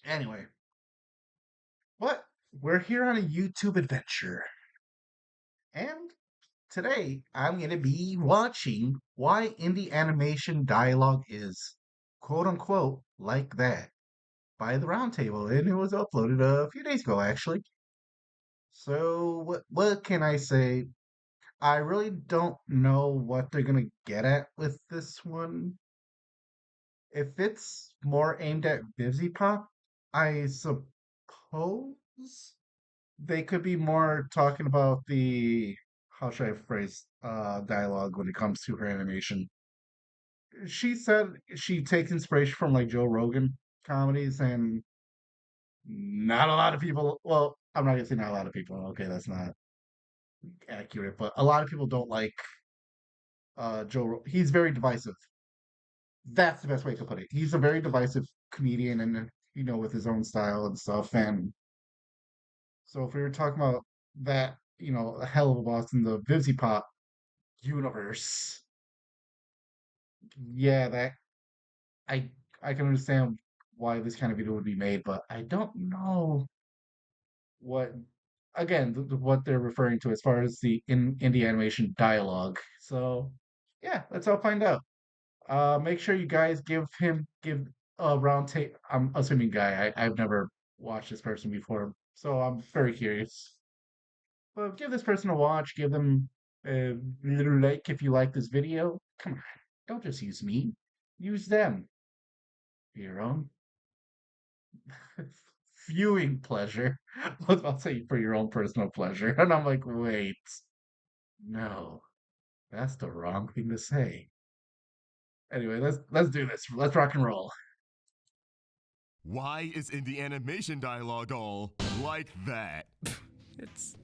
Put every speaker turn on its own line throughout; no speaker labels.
Anyway, but we're here on a YouTube adventure. And today I'm going to be watching why indie animation dialogue is quote unquote like that by the Roundtable. And it was uploaded a few days ago, actually. So, what can I say? I really don't know what they're going to get at with this one. If it's more aimed at Vivzy Pop, I suppose they could be more talking about the how should I phrase dialogue when it comes to her animation. She said she takes inspiration from like Joe Rogan comedies, and not a lot of people. Well, I'm not gonna say not a lot of people. Okay, that's not accurate, but a lot of people don't like He's very divisive. That's the best way to put it. He's a very divisive comedian, and with his own style and stuff. And so if we were talking about that, a hell of a boss in the Vivzy Pop universe, yeah, that I I can understand why this kind of video would be made, but I don't know what again what they're referring to as far as the indie animation dialogue. So yeah, let's all find out. Make sure you guys give a round take. I'm assuming guy. I've never watched this person before, so I'm very curious. Well, give this person a watch. Give them a little like if you like this video. Come on, don't just use me. Use them for your own viewing pleasure. I was about to say for your own personal pleasure, and I'm like, wait, no, that's the wrong thing to say. Anyway, let's do this. Let's rock and roll.
Why is indie animation dialogue all like that?
It's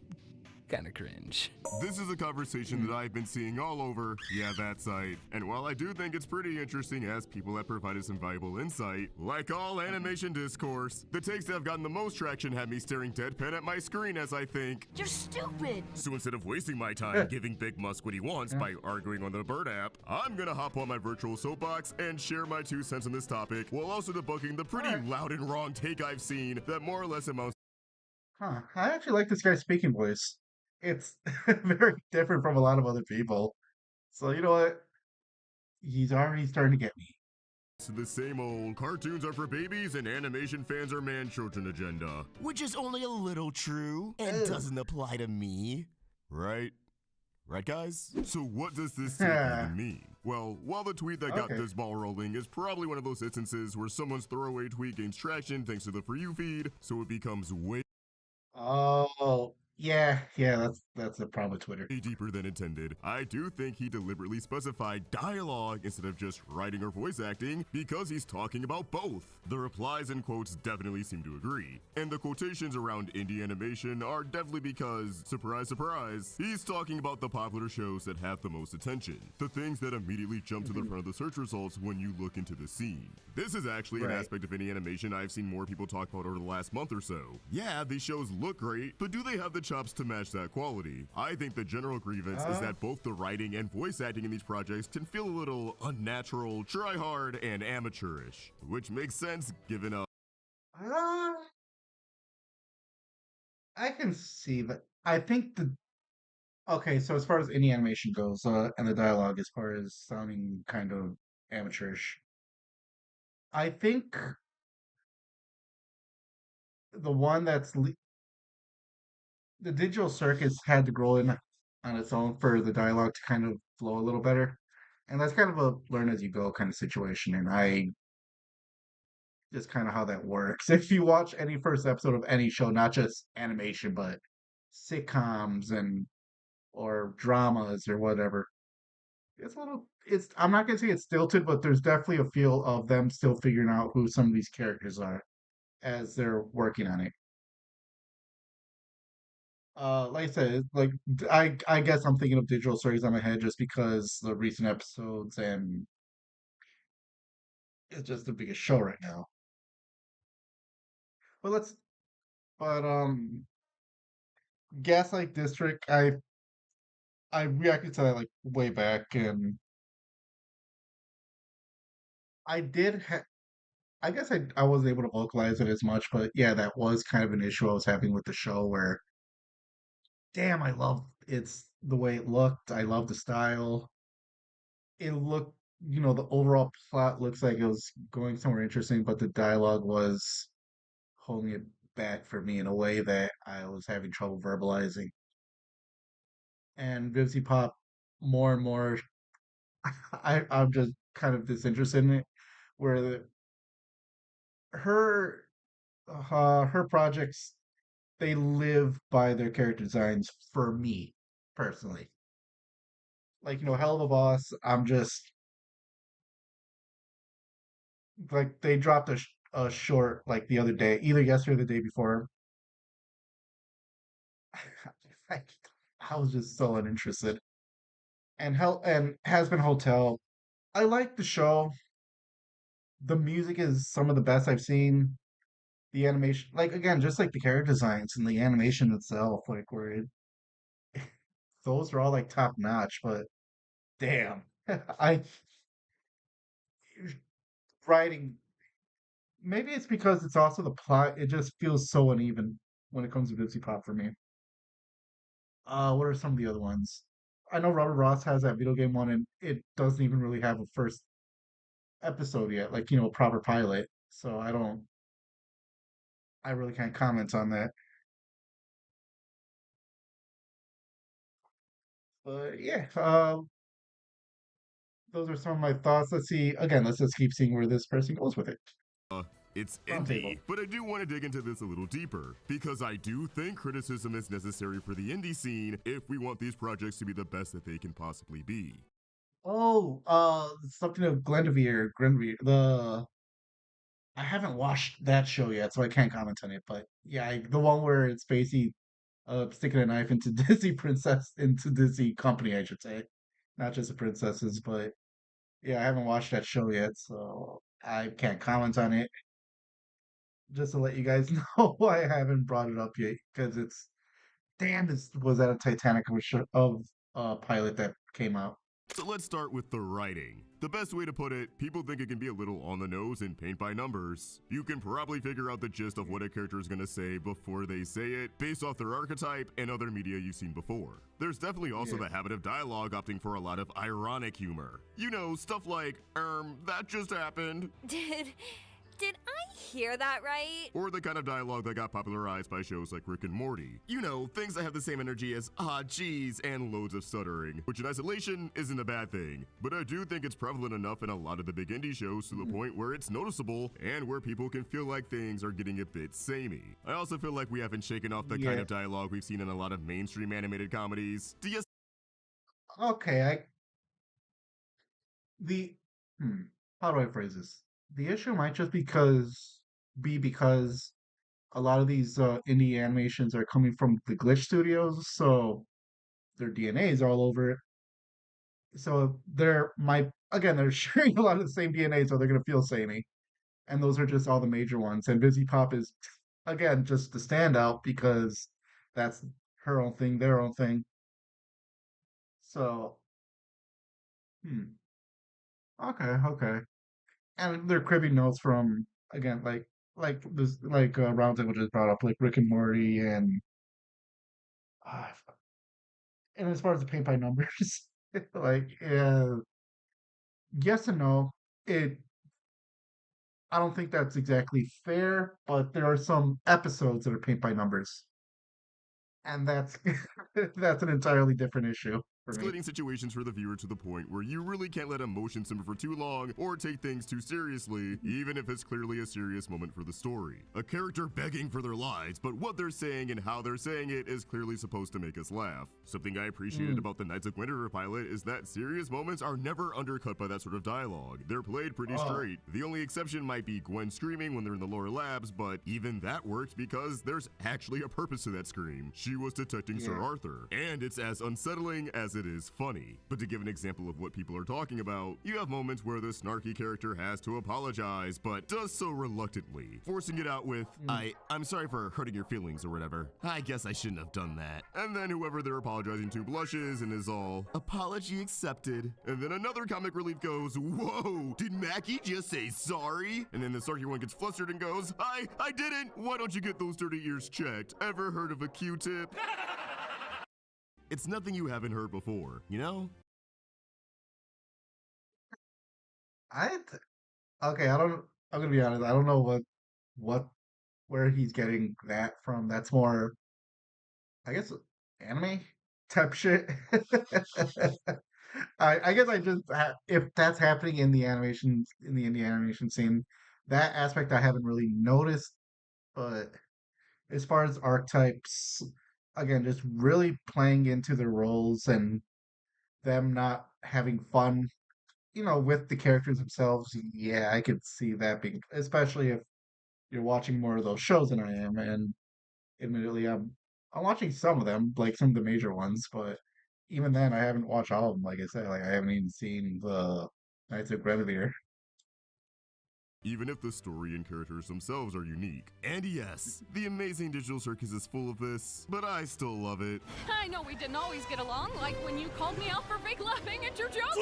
kind of cringe.
This is a conversation that I've been seeing all over, yeah, that site. And while I do think it's pretty interesting as people have provided some valuable insight, like all animation discourse, the takes that have gotten the most traction have me staring deadpan at my screen as I think,
you're stupid!
So instead of wasting my time giving Big Musk what he wants by arguing on the Bird app, I'm gonna hop on my virtual soapbox and share my 2 cents on this topic, while also debunking the pretty loud and wrong take I've seen that more or less amounts.
Huh. I actually like this guy's speaking voice. It's very different from a lot of other people. So you know what? He's already starting to get me.
The same old cartoons are for babies and animation fans are man-children agenda.
Which is only a little true and doesn't apply to me.
Right? Right, guys? So what does this take even mean? Well, while the tweet that got this ball rolling is probably one of those instances where someone's throwaway tweet gains traction thanks to the For You feed, so it becomes way
Oh, yeah, that's a problem with Twitter.
deeper than intended. I do think he deliberately specified dialogue instead of just writing or voice acting because he's talking about both. The replies and quotes definitely seem to agree. And the quotations around indie animation are definitely because, surprise, surprise, he's talking about the popular shows that have the most attention. The things that immediately jump to the front of the search results when you look into the scene. This is actually an aspect of indie animation I've seen more people talk about over the last month or so. Yeah, these shows look great, but do they have the chops to match that quality? I think the general grievance is that both the writing and voice acting in these projects can feel a little unnatural, try hard, and amateurish, which makes sense given
Uh, I can see that. I think the okay. So as far as any animation goes, and the dialogue, as far as sounding kind of amateurish, I think the one the digital circus had to grow in on its own for the dialogue to kind of flow a little better. And that's kind of a learn as you go kind of situation. And I just kind of how that works. If you watch any first episode of any show, not just animation, but sitcoms and or dramas or whatever, I'm not gonna say it's stilted, but there's definitely a feel of them still figuring out who some of these characters are as they're working on it. Like I said, I guess I'm thinking of digital stories on my head just because the recent episodes and it's just the biggest show right now. But let's but Gaslight District, I reacted to that like way back and I did I guess I wasn't able to vocalize it as much, but yeah, that was kind of an issue I was having with the show where, damn, I love it's the way it looked. I love the style. It looked, the overall plot looks like it was going somewhere interesting, but the dialogue was holding it back for me in a way that I was having trouble verbalizing. And Vivzy Pop, more and more, I'm just kind of disinterested in it, where her her projects they live by their character designs for me personally. Like, Hell of a Boss, I'm just like they dropped a short like the other day, either yesterday or the day before. I, I was just so uninterested. And Hell and Has Been Hotel, I like the show. The music is some of the best I've seen. The animation, like again, just like the character designs and the animation itself, like those are all like top notch. But damn, I writing. Maybe it's because it's also the plot. It just feels so uneven when it comes to Dipsy Pop for me. What are some of the other ones? I know Robert Ross has that video game one, and it doesn't even really have a first episode yet, like a proper pilot. So I really can't comment on that. But yeah, those are some of my thoughts. Let's see. Again, let's just keep seeing where this person goes with it.
It's
Roundtable.
indie, but I do want to dig into this a little deeper, because I do think criticism is necessary for the indie scene if we want these projects to be the best that they can possibly be.
Oh, something of Glenvere. I haven't watched that show yet, so I can't comment on it. But yeah, the one where it's basically sticking a knife into into Disney company, I should say, not just the princesses. But yeah, I haven't watched that show yet, so I can't comment on it. Just to let you guys know, I haven't brought it up yet because it's damn. This was that a Titanic of pilot that came out.
So let's start with the writing. The best way to put it, people think it can be a little on the nose and paint by numbers. You can probably figure out the gist of what a character is going to say before they say it, based off their archetype and other media you've seen before. There's definitely also
Yeah.
the habit of dialogue opting for a lot of ironic humor. Stuff like, that just happened.
Did I hear that right?
Or the kind of dialogue that got popularized by shows like Rick and Morty. Things that have the same energy as geez, and loads of stuttering, which in isolation isn't a bad thing. But I do think it's prevalent enough in a lot of the big indie shows to the point where it's noticeable and where people can feel like things are getting a bit samey. I also feel like we haven't shaken off the kind
Yeah.
of dialogue we've seen in a lot of mainstream animated comedies. Do you
Okay, the hmm, how do I phrase this? The issue might just because a lot of these indie animations are coming from the Glitch Studios, so their DNA is all over it. So they're sharing a lot of the same DNA, so they're gonna feel samey. And those are just all the major ones. And Busy Pop is again just the standout because that's her own thing, their own thing. So hmm, okay. And they're cribbing notes from again like Roundtable just brought up like Rick and Morty uh, and as far as the paint by numbers, like yes and no. It I don't think that's exactly fair, but there are some episodes that are paint by numbers, and that's that's an entirely different issue for me.
escalating situations for the viewer to the point where you really can't let emotion simmer for too long or take things too seriously, even if it's clearly a serious moment for the story. A character begging for their lives, but what they're saying and how they're saying it is clearly supposed to make us laugh. Something I appreciated
Mm,
about the Knights of Winter pilot is that serious moments are never undercut by that sort of dialogue. They're played pretty
oh
straight. The only exception might be Gwen screaming when they're in the lower labs, but even that worked because there's actually a purpose to that scream. She was detecting Sir
yeah,
Arthur, and it's as unsettling as it is funny. But to give an example of what people are talking about, you have moments where the snarky character has to apologize, but does so reluctantly, forcing it out with, I'm sorry for hurting your feelings or whatever. I guess I shouldn't have done that. And then whoever they're apologizing to blushes and is all, apology accepted. And then another comic relief goes, whoa, did Mackie just say sorry? And then the snarky one gets flustered and goes, I didn't. Why don't you get those dirty ears checked? Ever heard of a Q-tip? It's nothing you haven't heard before, you know?
Okay, I'm gonna be honest. I don't know what where he's getting that from. That's more, I guess, anime type shit. I guess if that's happening in the indie animation scene, that aspect I haven't really noticed. But as far as archetypes, again, just really playing into the roles and them not having fun, with the characters themselves. Yeah, I could see that being, especially if you're watching more of those shows than I am. And admittedly, I'm watching some of them, like some of the major ones, but even then, I haven't watched all of them. Like I said, like I haven't even seen the Knights of Guinevere.
Even if the story and characters themselves are unique. And yes, the amazing digital circus is full of this, but I still love it.
I know we didn't always get along, like when you called me out for fake laughing at your jokes.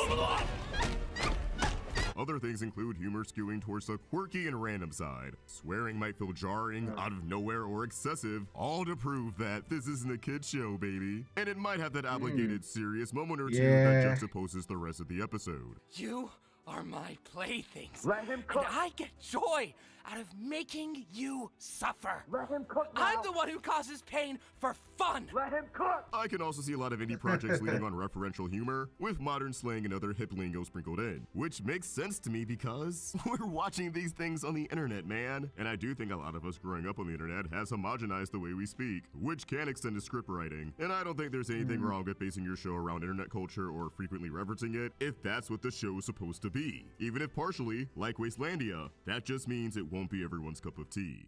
Other things include humor skewing towards the quirky and random side. Swearing might feel jarring, out of nowhere, or excessive, all to prove that this isn't a kid's show, baby. And it might have that obligated serious moment or two that
Yeah.
juxtaposes the rest of the episode.
You are my playthings. Let him cook. And I get joy out of making you suffer. Let him cook now. I'm the one who causes pain for fun. Let him cook.
I can also see a lot of indie projects leaning on referential humor, with modern slang and other hip lingo sprinkled in. Which makes sense to me because we're watching these things on the internet, man. And I do think a lot of us growing up on the internet has homogenized the way we speak, which can extend to script writing. And I don't think there's anything wrong with basing your show around internet culture or frequently referencing it, if that's what the show is supposed to be. Even if partially, like Wastelandia, that just means it won't be everyone's cup of tea.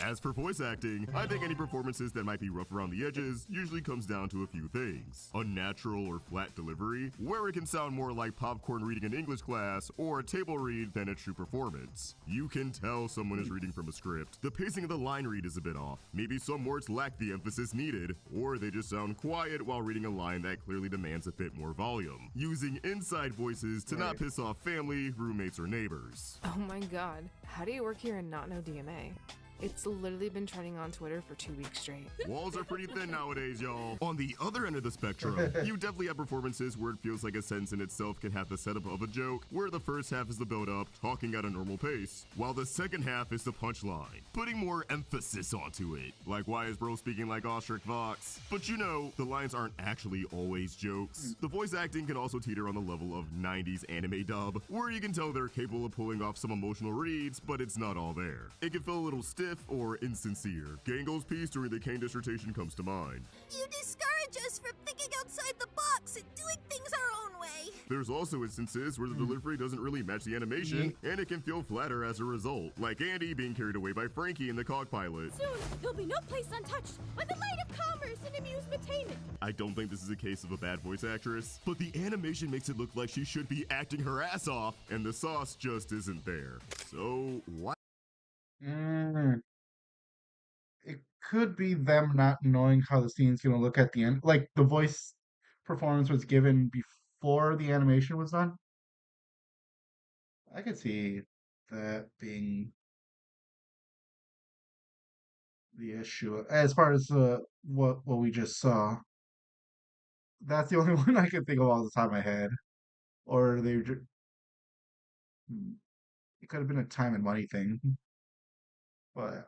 As for voice acting, I think any performances that might be rough around the edges usually comes down to a few things. Unnatural or flat delivery, where it can sound more like popcorn reading in English class or a table read than a true performance. You can tell someone is reading from a script. The pacing of the line read is a bit off. Maybe some words lack the emphasis needed, or they just sound quiet while reading a line that clearly demands a bit more volume. Using inside voices to not piss off family, roommates, or neighbors.
Oh my god, how do you work here and not know DMA? It's literally been trending on Twitter for 2 weeks straight.
Walls are pretty thin nowadays, y'all. On the other end of the spectrum, you definitely have performances where it feels like a sentence in itself can have the setup of a joke, where the first half is the build-up, talking at a normal pace, while the second half is the punchline, putting more emphasis onto it. Like, why is bro speaking like Ostrich Vox? But the lines aren't actually always jokes. The voice acting can also teeter on the level of 90s anime dub, where you can tell they're capable of pulling off some emotional reads, but it's not all there. It can feel a little stiff or insincere. Gango's piece during the Kane dissertation comes to mind.
You discourage us from thinking outside the box and doing things our own way.
There's also instances where the delivery doesn't really match the animation, and it can feel flatter as a result, like Andy being carried away by Frankie in the Cog Pilot.
Soon, there'll be no place untouched by the light of commerce and amusement-tainment.
I don't think this is a case of a bad voice actress, but the animation makes it look like she should be acting her ass off, and the sauce just isn't there. So, what?
It could be them not knowing how the scene's gonna look at the end. Like the voice performance was given before the animation was done. I could see that being the issue. As far as what we just saw, that's the only one I can think of off the top of my head. Or it could have been a time and money thing. But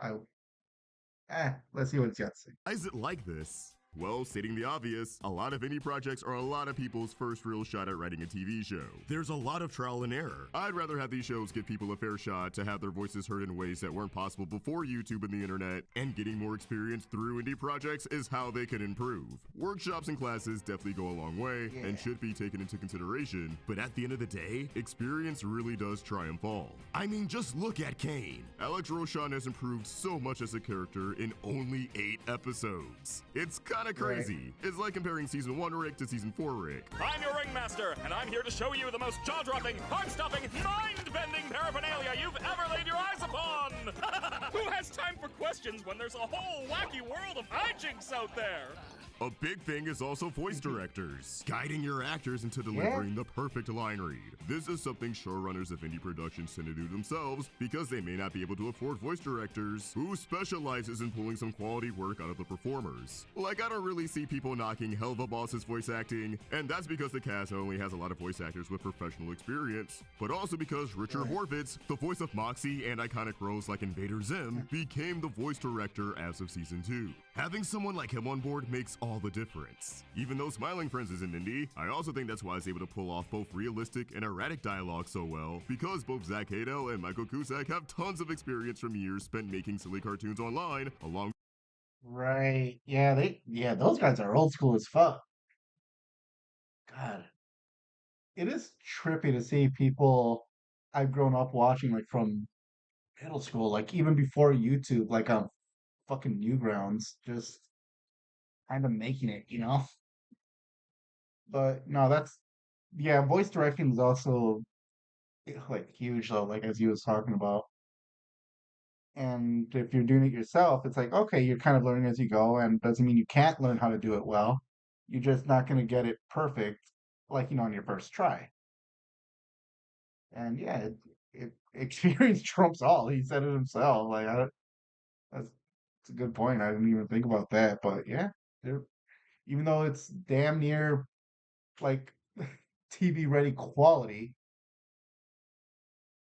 let's see what it's got to say.
Why is it like this? Well, stating the obvious, a lot of indie projects are a lot of people's first real shot at writing a TV show. There's a lot of trial and error. I'd rather have these shows give people a fair shot to have their voices heard in ways that weren't possible before YouTube and the internet, and getting more experience through indie projects is how they can improve. Workshops and classes definitely go a long way and should be taken into consideration, but at the end of the day, experience really does triumph all. I mean, just look at Kane. Alex Roshan has improved so much as a character in only 8 episodes. It's kind kinda crazy. It's like comparing Season 1 Rick to Season 4 Rick.
I'm your ringmaster, and I'm here to show you the most jaw-dropping, heart-stopping, mind-bending paraphernalia you've ever laid your eyes upon! Who has time for questions when there's a whole wacky world of hijinks out there?
A big thing is also voice directors, guiding your actors into delivering the perfect line read. This is something showrunners of indie productions tend to do themselves because they may not be able to afford voice directors who specializes in pulling some quality work out of the performers. Like, I don't really see people knocking Helva Boss's voice acting, and that's because the cast only has a lot of voice actors with professional experience, but also because Richard Horvitz, the voice of Moxie and iconic roles like Invader Zim, became the voice director as of Season 2. Having someone like him on board makes all the difference. Even though Smiling Friends isn't indie, I also think that's why he's able to pull off both realistic and erratic dialogue so well, because both Zach Hadel and Michael Cusack have tons of experience from years spent making silly cartoons online, along.
Right. Yeah, those guys are old school as fuck. God. It is trippy to see people I've grown up watching like from middle school, like even before YouTube, like on fucking Newgrounds, just kind of making it, you know? But no, yeah, voice directing is also like huge though, like as you was talking about. And if you're doing it yourself, it's like, okay, you're kind of learning as you go, and doesn't mean you can't learn how to do it well. You're just not going to get it perfect, like, on your first try. And yeah, experience trumps all. He said it himself. Like, that's a good point. I didn't even think about that. But yeah, they're, even though it's damn near like TV ready quality,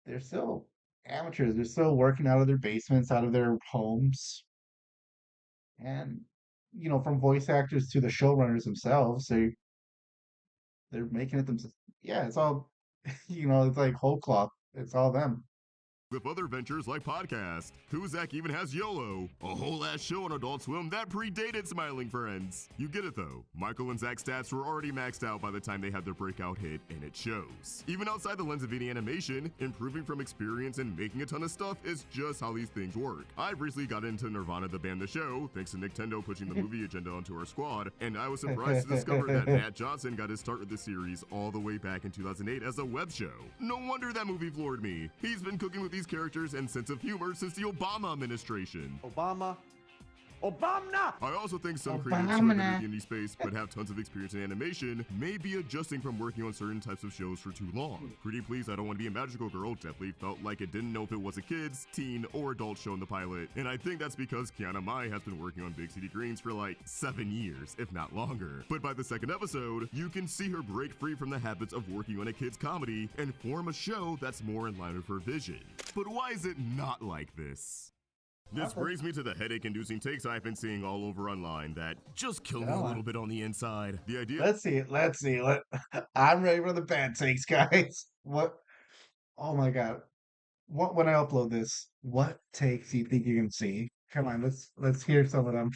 they're still amateurs. They're still working out of their basements, out of their homes. And, from voice actors to the showrunners themselves, they're making it themselves. Yeah, it's all, it's like whole cloth. It's all them.
With other ventures like podcasts. Cusack even has YOLO, a whole ass show on Adult Swim that predated Smiling Friends. You get it though. Michael and Zach's stats were already maxed out by the time they had their breakout hit, and it shows. Even outside the lens of indie animation, improving from experience and making a ton of stuff is just how these things work. I've recently got into Nirvana the band The Show, thanks to Nintendo pushing the movie agenda onto our squad, and I was surprised to discover that Matt Johnson got his start with the series all the way back in 2008 as a web show. No wonder that movie floored me. He's been cooking with these characters and sense of humor since the Obama administration.
Obama.
I also think some creators who are in the indie space but have tons of experience in animation may be adjusting from working on certain types of shows for too long. Pretty Please I Don't Want to Be a Magical Girl definitely felt like it didn't know if it was a kids, teen, or adult show in the pilot, and I think that's because Kiana Mai has been working on Big City Greens for like 7 years, if not longer. But by the second episode, you can see her break free from the habits of working on a kids comedy and form a show that's more in line with her vision. But why is it not like this? This brings me to the headache-inducing takes I've been seeing all over online that just kill me a little bit on the inside. The idea—
Let's see it. I'm ready for the bad takes, guys. What? Oh my God. What, when I upload this, what takes do you think you can see? Come on, let's hear some of them.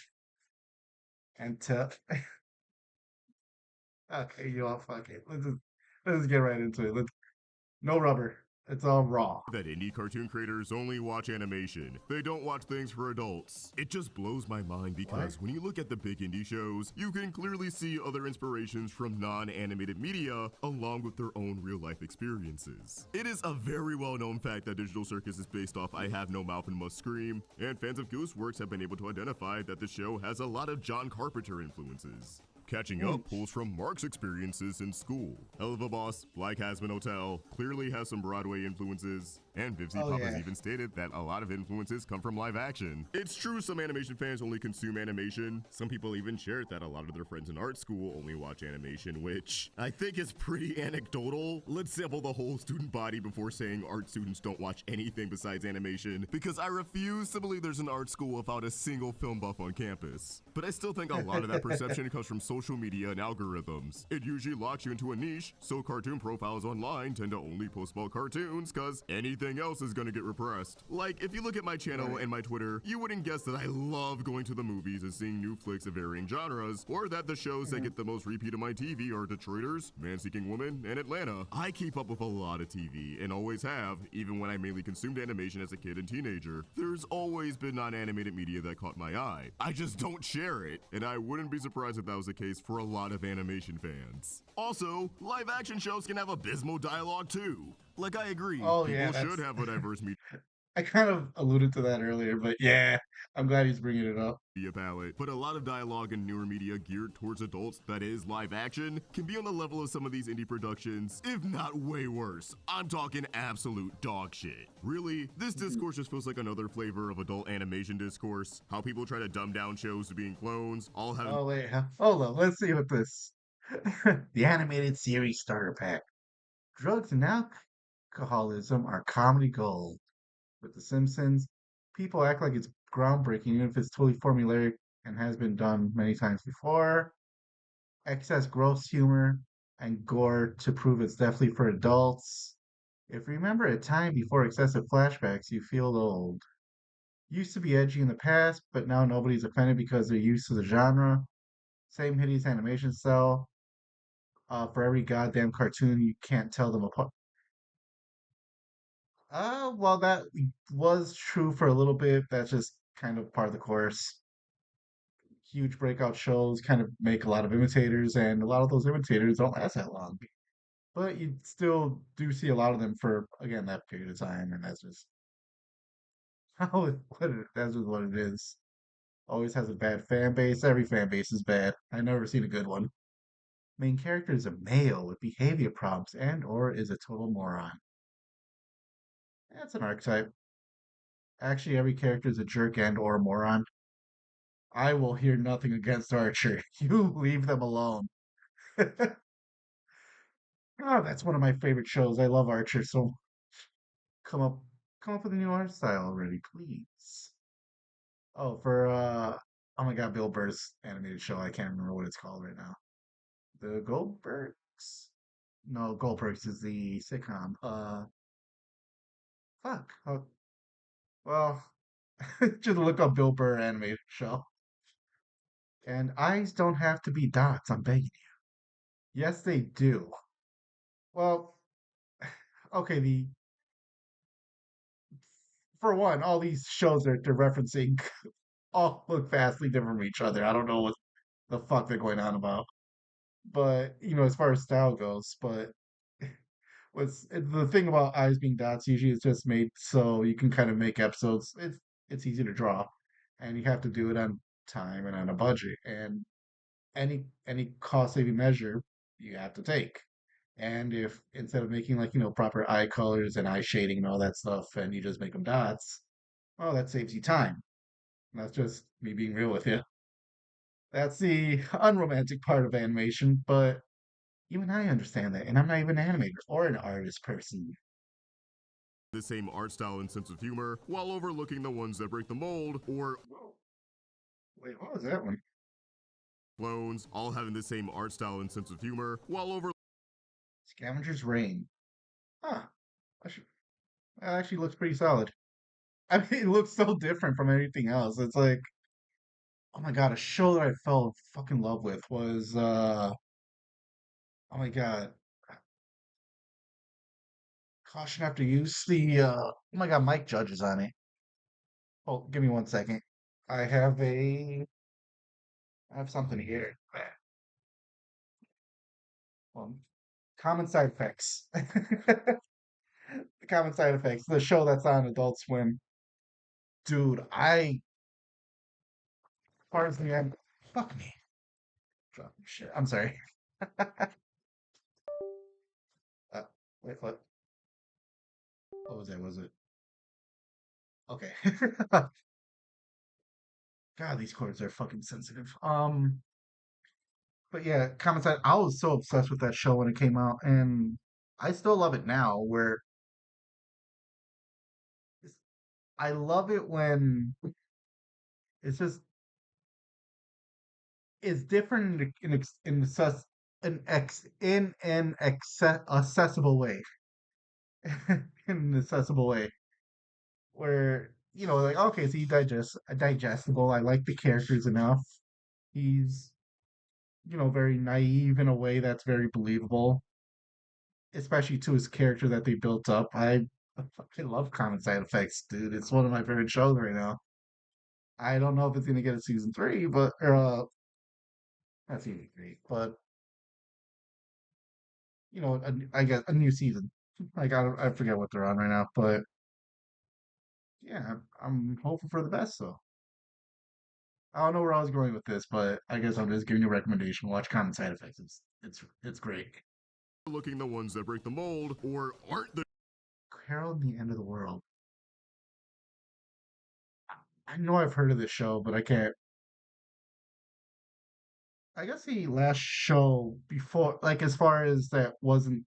And okay, you all fuck it. Let's get right into it. No rubber. It's all raw.
That indie cartoon creators only watch animation. They don't watch things for adults. It just blows my mind because when you look at the big indie shows, you can clearly see other inspirations from non-animated media along with their own real-life experiences. It is a very well-known fact that Digital Circus is based off I Have No Mouth and Must Scream, and fans of Gooseworks have been able to identify that the show has a lot of John Carpenter influences. Catching Up pulls from Mark's experiences in school. Hell of a Boss, Black Hazman Hotel clearly has some Broadway influences, and Vivzy Pop has even stated that a lot of influences come from live action. It's true some animation fans only consume animation. Some people even shared that a lot of their friends in art school only watch animation, which I think is pretty anecdotal. Let's sample the whole student body before saying art students don't watch anything besides animation, because I refuse to believe there's an art school without a single film buff on campus. But I still think a lot of that perception comes from social media and algorithms. It usually locks you into a niche, so cartoon profiles online tend to only post about cartoons, cause anything everything else is gonna get repressed. Like, if you look at my channel and my Twitter, you wouldn't guess that I love going to the movies and seeing new flicks of varying genres, or that the shows that get the most repeat on my TV are Detroiters, Man-Seeking Woman, and Atlanta. I keep up with a lot of TV, and always have, even when I mainly consumed animation as a kid and teenager. There's always been non-animated media that caught my eye. I just don't share it, and I wouldn't be surprised if that was the case for a lot of animation fans. Also, live action shows can have abysmal dialogue too. Like, I agree,
Oh,
people
yeah,
should have a diverse
I kind of alluded to that earlier, but yeah, I'm glad he's bringing it up.
media palette, but a lot of dialogue in newer media geared towards adults, that is live action, can be on the level of some of these indie productions, if not way worse. I'm talking absolute dog shit. Really, this discourse just feels like another flavor of adult animation discourse. How people try to dumb down shows to being clones, all having
Oh wait, hold on. Let's see what this. The animated series starter pack. Drugs and alcoholism are comedy gold. With The Simpsons, people act like it's groundbreaking, even if it's totally formulaic and has been done many times before. Excess gross humor and gore to prove it's definitely for adults. If you remember a time before excessive flashbacks, you feel old. Used to be edgy in the past, but now nobody's offended because they're used to the genre. Same hideous animation style. For every goddamn cartoon, you can't tell them apart. Well, that was true for a little bit. That's just kind of part of the course. Huge breakout shows kind of make a lot of imitators, and a lot of those imitators don't last that long. But you still do see a lot of them for, again, that period of time, and that's just that's just what it is. Always has a bad fan base. Every fan base is bad. I've never seen a good one. Main character is a male with behavior problems and or is a total moron. That's an archetype. Actually, every character is a jerk and or moron. I will hear nothing against Archer. You leave them alone. Oh, that's one of my favorite shows. I love Archer. So come up, come up with a new art style already, please. Oh, for oh my God, Bill Burr's animated show. I can't remember what it's called right now. The Goldbergs? No, Goldbergs is the sitcom. Fuck. Oh, well, just look up Bill Burr animated show. And eyes don't have to be dots. I'm begging you. Yes, they do. Well, okay. The For one, all these shows they're referencing all look vastly different from each other. I don't know what the fuck they're going on about. But as far as style goes, but what's the thing about eyes being dots usually it's just made so you can kind of make episodes. It's easy to draw, and you have to do it on time and on a budget. And any cost saving measure you have to take. And if instead of making like proper eye colors and eye shading and all that stuff, and you just make them dots, well, that saves you time. That's just me being real with you. That's the unromantic part of animation, but even I understand that, and I'm not even an animator or an artist person.
the same art style and sense of humor, while overlooking the ones that break the mold, or
Whoa. Wait, what was that one?
clones, all having the same art style and sense of humor, while over
Scavenger's Reign. Huh. That actually looks pretty solid. I mean, it looks so different from everything else. It's like, oh my God, a show that I fell in fucking love with was, oh my God, Caution After Use. Oh my God, Mike Judge is on it. Oh, give me 1 second. I have something here. Um, Common Side Effects. Common Side Effects, the show that's on Adult Swim. Dude, pardon me, fuck me. Drop your shit. I'm sorry. Uh, wait, what? What was that? Was it? Okay. God, these chords are fucking sensitive. But yeah, Common Side. I was so obsessed with that show when it came out, and I still love it now. It's- I love it when it's just it's different in an accessible way. in an accessible way. Where like okay, so he digestible. I like the characters enough. He's very naive in a way that's very believable, especially to his character that they built up. I fucking love Common Side Effects, dude. It's one of my favorite shows right now. I don't know if it's gonna get a season three, but or not season three, but I guess a new season. Like I forget what they're on right now, but yeah, I'm hoping for the best. So I don't know where I was going with this, but I guess I'm just giving you a recommendation. Watch Common Side Effects. It's great.
Looking the ones that break the mold or aren't the
Carol and the End of the World. I know I've heard of this show, but I can't. I guess the last show before, like as far as that wasn't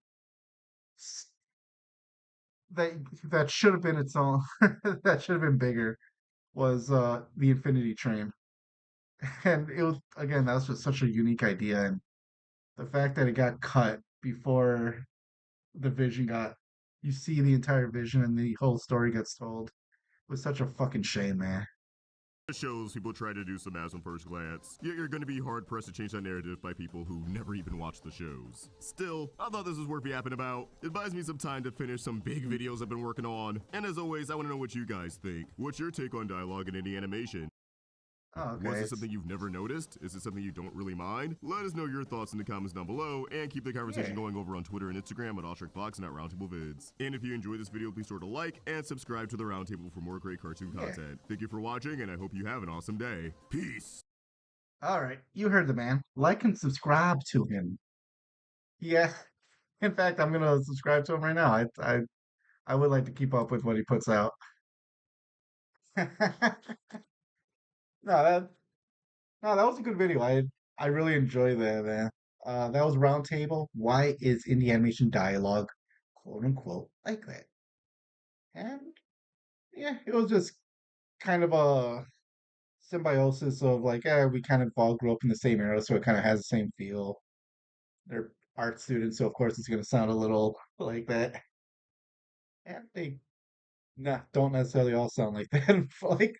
s- that that should have been its own, that should have been bigger, was the Infinity Train, and it was again that was just such a unique idea, and the fact that it got cut before the vision got, you see the entire vision and the whole story gets told was such a fucking shame, man.
shows people try to do some as on first glance, yet you're going to be hard pressed to change that narrative by people who never even watched the shows. Still, I thought this was worth yapping about. It buys me some time to finish some big videos I've been working on, and as always, I want to know what you guys think. What's your take on dialogue in indie animation?
Oh,
Was
okay.
it something you've never noticed? Is it something you don't really mind? Let us know your thoughts in the comments down below, and keep the conversation going over on Twitter and Instagram at AllSharkVlogs and at Roundtable Vids. And if you enjoyed this video, please sort a like and subscribe to the Roundtable for more great cartoon content. Thank you for watching, and I hope you have an awesome day. Peace!
All right, you heard the man. Like and subscribe to him. Yeah. In fact, I'm gonna subscribe to him right now. I would like to keep up with what he puts out. No, that was a good video. I really enjoy that, man. That was Roundtable. Why is indie animation dialogue, quote unquote, like that? And yeah, it was just kind of a symbiosis of like, yeah, we kind of all grew up in the same era, so it kind of has the same feel. They're art students, so of course it's gonna sound a little like that. And they don't necessarily all sound like that. Like